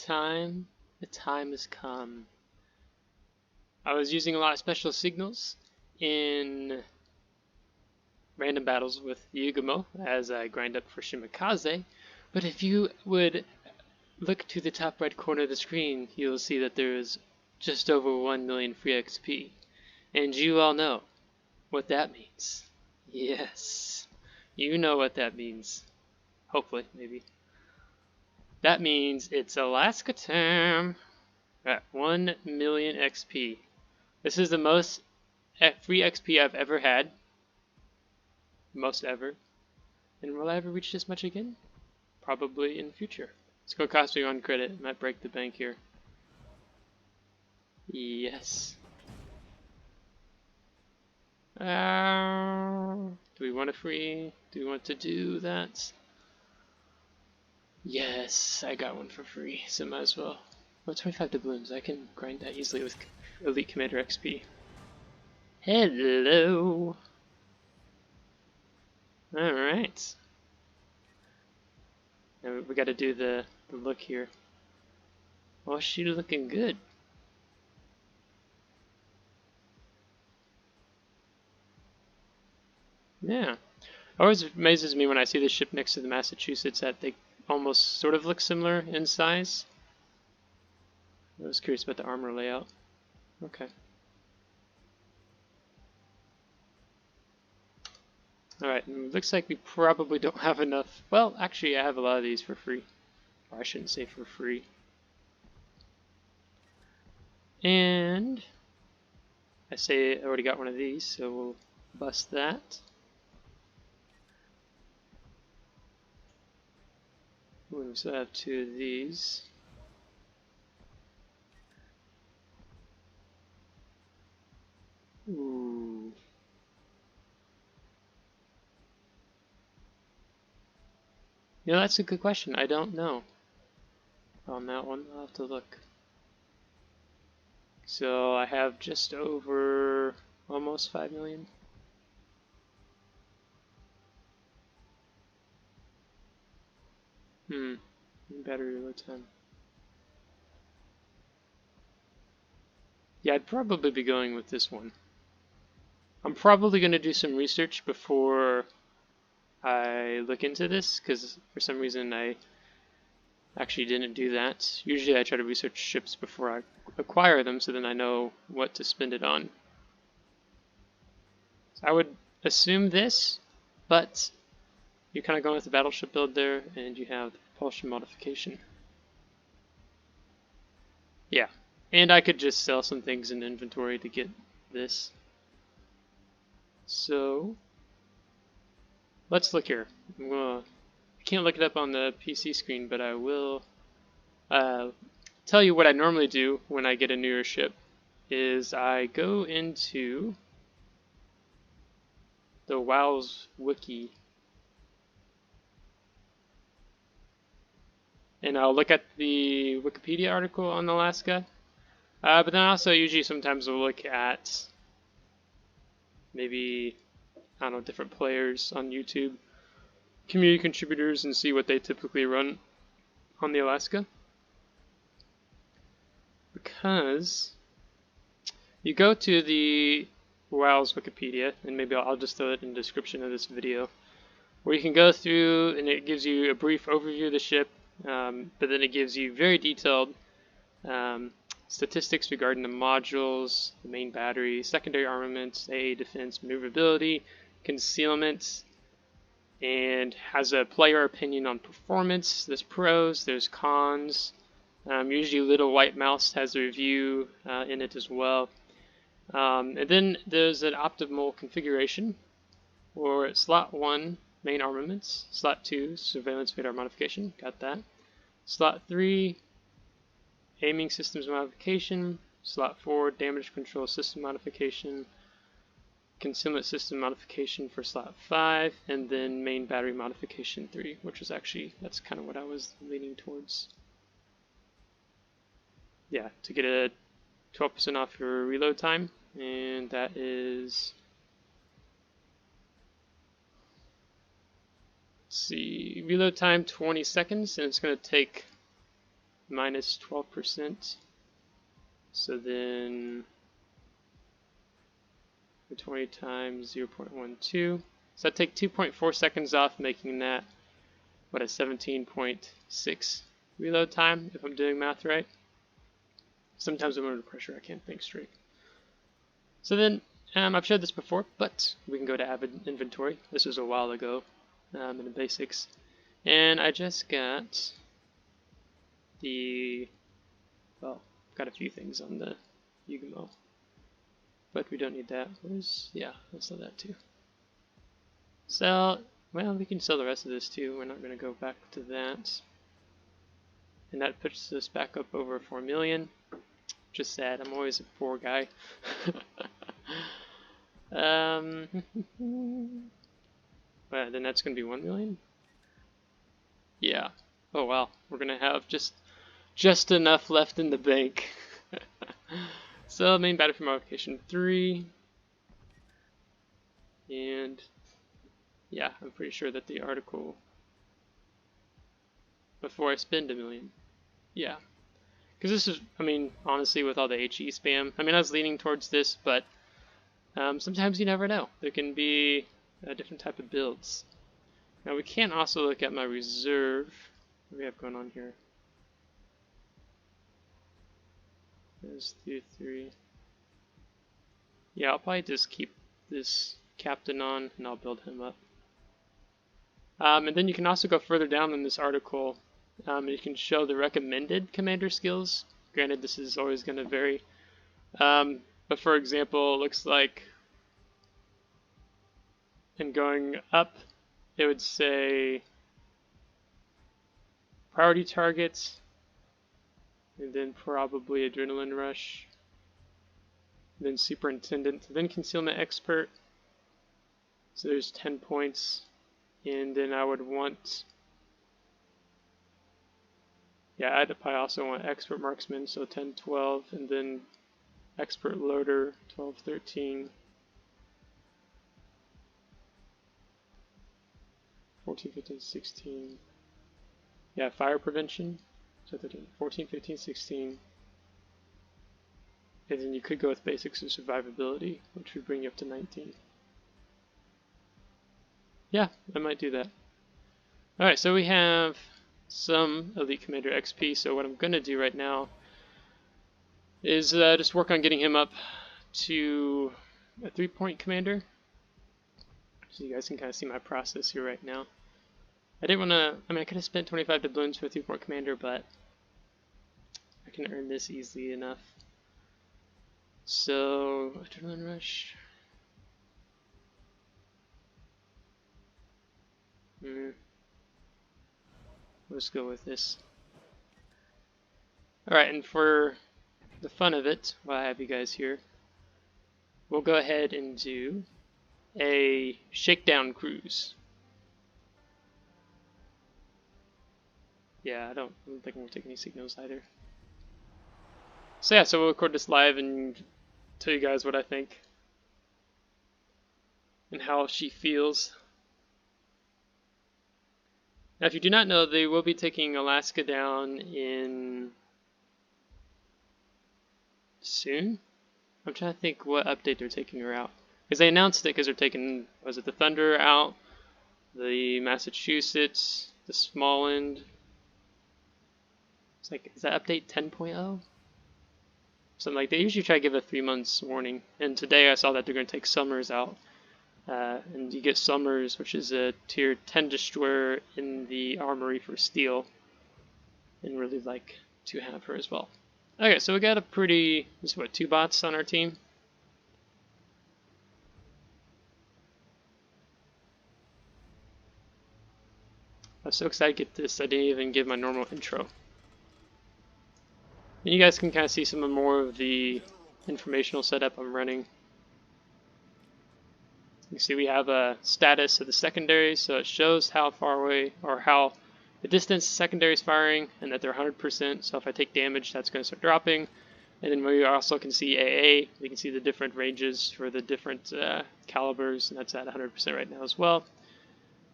time. The time has come. I was using a lot of special signals in random battles with Yugumo as I grind up for Shimikaze, but if you would look to the top right corner of the screen, you'll see that there is just over 1 million free XP. And you all know what that means. Yes, you know what that means. Hopefully, maybe. That means it's Alaska time at 1 million XP. This is the most free XP I've ever had. Most ever. And will I ever reach this much again? Probably in the future. It's going to cost me 1 credit. I might break the bank here. Yes. Do we want a free? Do we want to do that? Yes, I got one for free, so might as well. Oh, 25 doubloons. I can grind that easily with Elite Commander XP. Hello. Alright. Now we gotta do the look here. Oh, she's looking good. Yeah. Always amazes me when I see the ship next to the Massachusetts that they almost sort of look similar in size. I was curious about the armor layout. Okay. Alright, looks like we probably don't have enough. Well, actually I have a lot of these for free. Or I shouldn't say for free. And I say I already got one of these, so we'll bust that. We still have 2 of these. Ooh. You know, that's a good question. I don't know on that one. I'll have to look. So I have just over almost 5 million. Battery load time. Yeah, I'd probably be going with this one. I'm probably going to do some research before I look into this, because for some reason I actually didn't do that. Usually I try to research ships before I acquire them, so then I know what to spend it on. So I would assume this, but you're kind of going with the battleship build there, and you have the propulsion modification. Yeah, and I could just sell some things in inventory to get this. So let's look here. I can't look it up on the PC screen, but I will tell you what I normally do when I get a newer ship. Is I go into the WoW's wiki and I'll look at the Wikipedia article on Alaska, but then also usually sometimes I'll look at maybe, I don't know, different players on YouTube, community contributors, and see what they typically run on the Alaska. Because you go to the WoW's Wikipedia, and maybe I'll just throw it in the description of this video, where you can go through and it gives you a brief overview of the ship, but then it gives you very detailed statistics regarding the modules, the main battery, secondary armaments, AA defense, maneuverability, concealment, and has a player opinion on performance. There's pros, there's cons. Usually Little White Mouse has a review in it as well. And then there's an optimal configuration for slot 1, main armaments, slot 2, surveillance radar modification, got that. Slot 3, aiming systems modification, slot 4, damage control system modification, concealment system modification for slot 5, and then main battery modification 3, which is actually, that's kind of what I was leaning towards. Yeah, to get a 12% off your reload time, and that is, let's see, reload time 20 seconds, and it's going to take minus 12%. So then 20 times 0.12. So I take 2.4 seconds off, making that, what, a 17.6 reload time, if I'm doing math right. Sometimes when I'm under pressure, I can't think straight. So then, I've showed this before, but we can go to Avid Inventory. This was a while ago in the basics. And I just got the, well, got a few things on the Yugumo. But we don't need that. Yeah, let's sell that too. Sell, well, we can sell the rest of this too. We're not going to go back to that. And that puts us back up over 4 million. Just sad, I'm always a poor guy. Well, then that's going to be 1 million? Yeah. Oh wow, we're going to have just enough left in the bank. So main battery for modification 3. And yeah, I'm pretty sure that the article, before I spend 1 million. Yeah. Because this is, I mean, honestly, with all the HE spam, I mean, I was leaning towards this, but sometimes you never know. There can be a different type of builds. Now we can also look at my reserve. What do we have going on here? There's 3. Yeah, I'll probably just keep this captain on and I'll build him up. And then you can also go further down in this article. You can show the recommended commander skills. Granted, this is always going to vary. But for example, it looks like in going up, it would say priority targets, and then probably adrenaline rush, then superintendent, then concealment expert. So there's 10 points, and then I would want, yeah, I'd probably also want expert marksman, so 10, 12, and then expert loader, 12, 13, 14, 15, 16. Yeah, fire prevention, so 13, 14, 15, 16. And then you could go with basics of survivability, which would bring you up to 19. Yeah, I might do that. Alright, so we have some Elite Commander XP, so what I'm going to do right now is just work on getting him up to a 3-point commander. So you guys can kind of see my process here right now. I didn't want to, I mean, I could have spent 25 doubloons for a 3-point commander, but I can earn this easily enough. So, adrenaline rush. Let's go with this. Alright, and for the fun of it, while I have you guys here, we'll go ahead and do a Shakedown Cruise. Yeah, I don't think I'm going to take any signals either. So yeah, so we'll record this live and tell you guys what I think and how she feels. Now if you do not know, they will be taking Alaska down in soon. I'm trying to think what update they're taking her out. Because they announced it because they're taking, was it the Thunder out, the Massachusetts, the Smallland. It's like, is that update 10.0? Something like, they usually try to give a 3 months warning. And today I saw that they're going to take Summers out. And you get Summers, which is a tier 10 destroyer in the armory for steel. And really like to have her as well. Okay, so we got a pretty, this is what, 2 bots on our team? I was so excited to get this, I didn't even give my normal intro. And you guys can kind of see some more of the informational setup I'm running. You see we have a status of the secondary, so it shows how far away, or how the distance the secondary is firing, and that they're 100%, so if I take damage that's going to start dropping. And then we also can see AA, we can see the different ranges for the different calibers, and that's at 100% right now as well.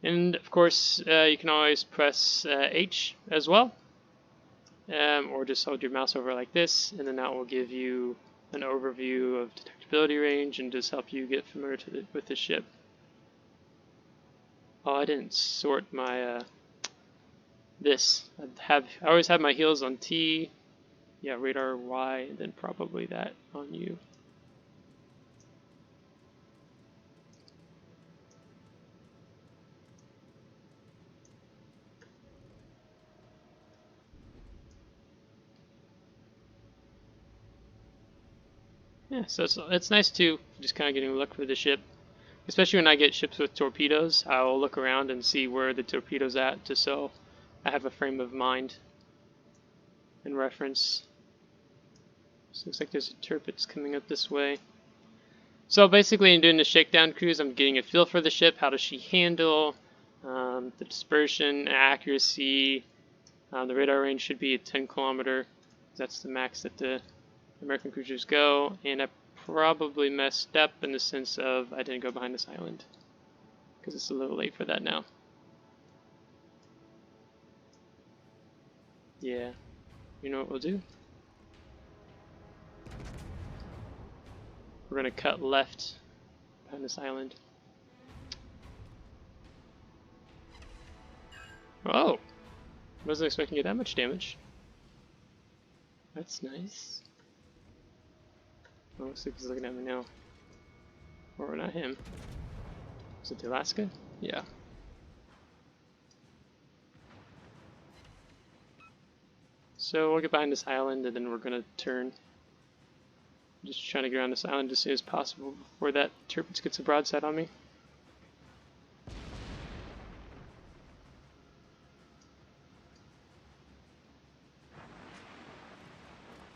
And of course, you can always press H as well. or just hold your mouse over like this, and then that will give you an overview of detectability range and just help you get familiar with the ship. Oh, I didn't sort my this. I always have my heels on T, yeah, radar Y, and then probably that on U. Yeah, so it's nice too, just kind of getting a look for the ship. Especially when I get ships with torpedoes, I'll look around and see where the torpedo's at, just so I have a frame of mind and reference. So looks like there's a turpets coming up this way. So basically in doing the shakedown cruise, I'm getting a feel for the ship. How does she handle? The dispersion, accuracy. The radar range should be a 10 kilometer. That's the max that the American cruisers go. And I probably messed up in the sense of I didn't go behind this island, because it's a little late for that now. Yeah, you know what we'll do? We're going to cut left behind this island. Oh! Wasn't expecting to get that much damage. That's nice. Oh, looks like he's looking at me now. Or not him. Is it the Alaska? Yeah. So we'll get behind this island and then we're going to turn. Just trying to get around this island as soon as possible before that turpets gets a broadside on me.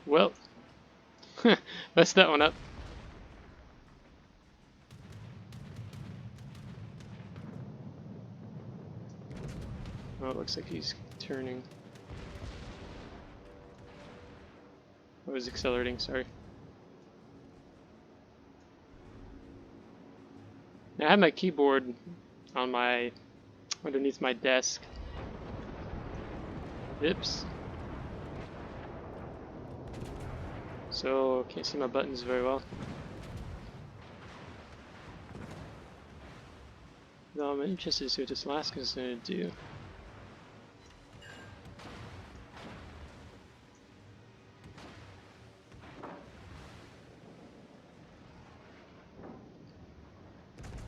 Well, messed that one up. Oh, it looks like he's turning. Oh, he's accelerating, sorry. Now I have my keyboard on underneath my desk. Oops. So can't see my buttons very well. Though I'm interested to see what this Alaska's gonna do.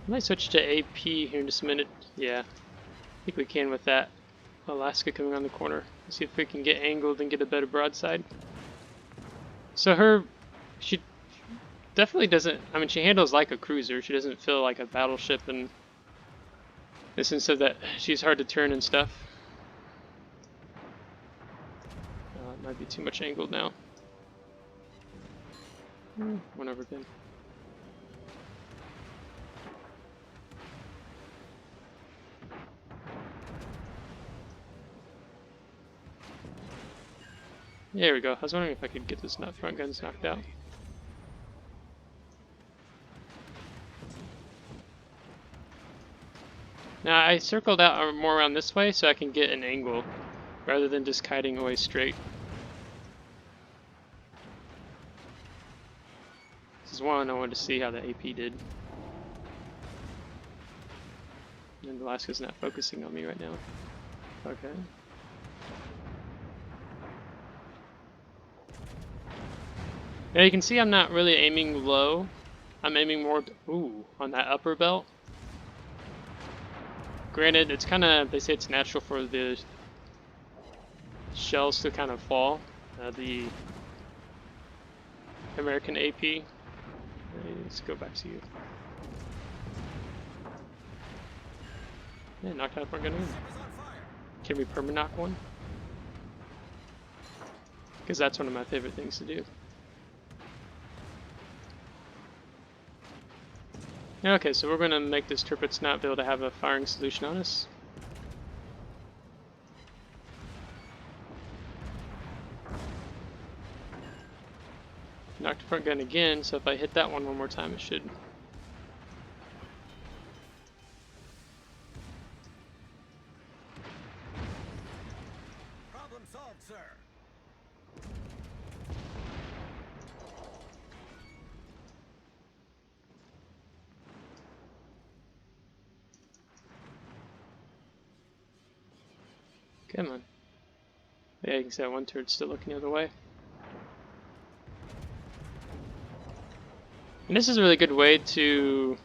I might switch to AP here in just a minute. Yeah, I think we can with that Alaska coming on the corner. Let's see if we can get angled and get a better broadside. So she definitely doesn't, I mean, she handles like a cruiser. She doesn't feel like a battleship in the sense of that she's hard to turn and stuff. It might be too much angled now. One over again. There we go. I was wondering if I could get this front guns knocked out. Now I circled out more around this way so I can get an angle rather than just kiting away straight. This is one I wanted to see how the AP did. And Alaska's not focusing on me right now. Okay. Now you can see I'm not really aiming low. I'm aiming more, on that upper belt. Granted, it's kind of, they say it's natural for the shells to kind of fall. The American AP. Let's go back to you. Yeah, knocked out front gun in. Can we perma-knock one? Because that's one of my favorite things to do. Okay, so we're going to make this turpets not be able to have a firing solution on us. Knocked the front gun again, so if I hit that one more time, it should. Problem solved, sir. Come on. Yeah, you can see that one turret's still looking the other way. And this is a really good way to...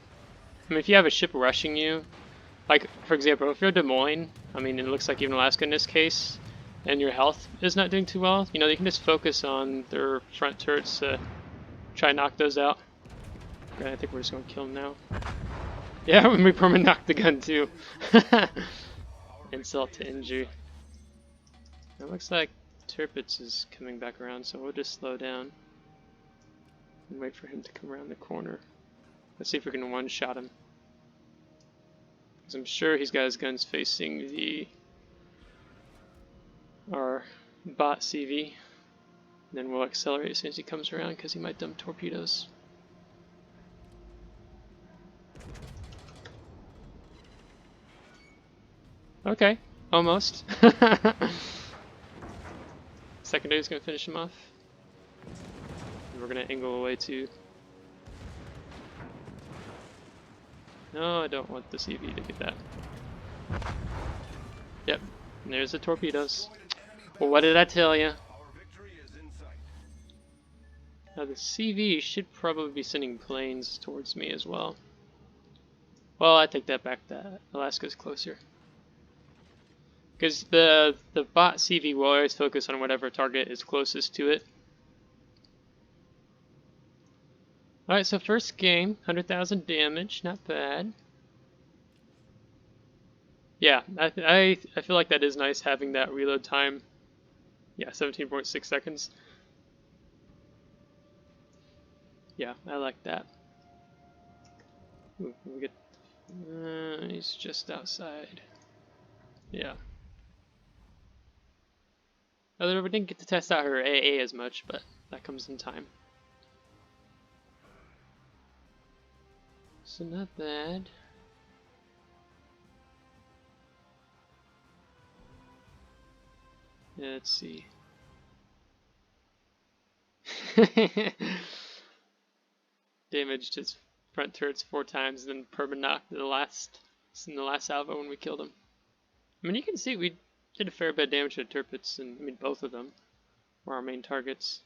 I mean, if you have a ship rushing you, like, for example, if you're Des Moines, I mean, it looks like even Alaska in this case, and your health is not doing too well, you know, you can just focus on their front turrets to try and knock those out. Okay, I think we're just going to kill them now. Yeah, we permanently knocked the gun too. Insult to injury. It looks like Tirpitz is coming back around, so we'll just slow down and wait for him to come around the corner. Let's see if we can one-shot him. Because I'm sure he's got his guns facing our bot CV. Then we'll accelerate as soon as he comes around because he might dump torpedoes. Okay, almost. Secondary's gonna finish him off. And we're gonna angle away too. No, I don't want the CV to get that. Yep, and there's the torpedoes. Well, what did I tell you? Now the CV should probably be sending planes towards me as well. Well, I take that back. That Alaska's closer. Because the bot CV will always focus on whatever target is closest to it. Alright, so first game, 100,000 damage, not bad. Yeah, I feel like that is nice having that reload time. Yeah, 17.6 seconds. Yeah, I like that. Ooh, we get, he's just outside. Yeah. Although we didn't get to test out her AA as much, but that comes in time. So not bad. Yeah, let's see. Damaged his front turrets 4 times, then perma knocked in the last salvo when we killed him. I mean, you can see we did a fair bit of damage to the Tirpitz, and I mean both of them were our main targets.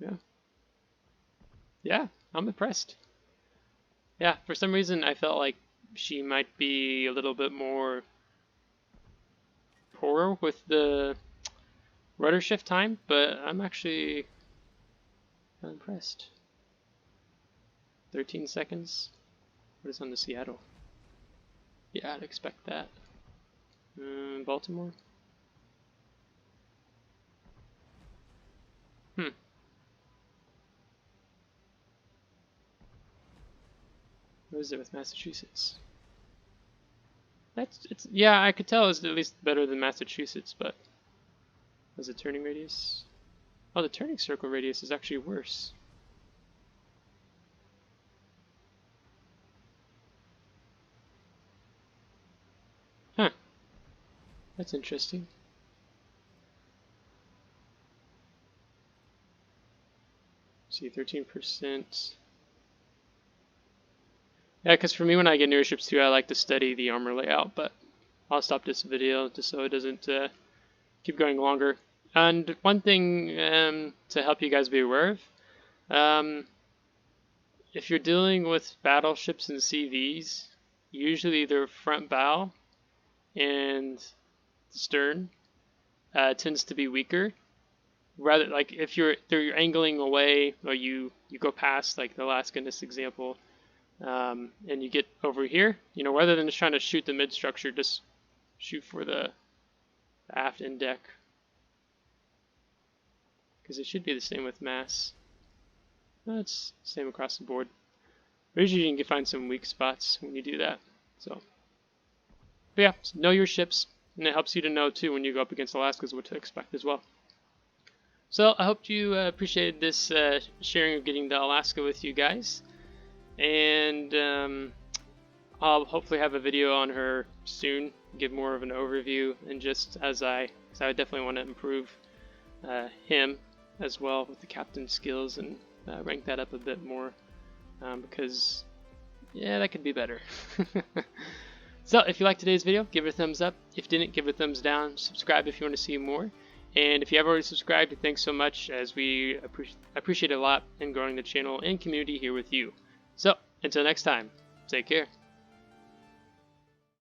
Yeah. Yeah, I'm impressed. Yeah, for some reason I felt like she might be a little bit more poorer with the rudder shift time, but I'm actually impressed. 13 seconds? What is on the Seattle? Yeah, I'd expect that. Baltimore? What is it with Massachusetts? Yeah, I could tell it was at least better than Massachusetts, but was the turning radius? Oh, the turning circle radius is actually worse. Huh. That's interesting. See, 13%. Yeah, because for me, when I get newer ships too, I like to study the armor layout, but I'll stop this video just so it doesn't keep going longer. And one thing to help you guys be aware of, if you're dealing with battleships and CVs, usually their front bow and stern tends to be weaker. Rather, like if you're angling away, or you go past, like the Alaska in this example, and you get over here, you know, rather than just trying to shoot the mid structure, just shoot for the aft end deck, because it should be the same with mass. It's the same across the board. But usually you can find some weak spots when you do that. So, but yeah, know your ships, and it helps you to know too when you go up against Alaskas what to expect as well. So I hope you appreciated this sharing of getting to Alaska with you guys, and I'll hopefully have a video on her soon, give more of an overview, and just because I would definitely want to improve him as well with the captain skills and rank that up a bit more. because yeah, that could be better. So if you liked today's video, give it a thumbs up. If you didn't, give it a thumbs down. Subscribe if you want to see more. And if you have already subscribed, thanks so much, as we appreciate it a lot in growing the channel and community here with you. So until next time, take care.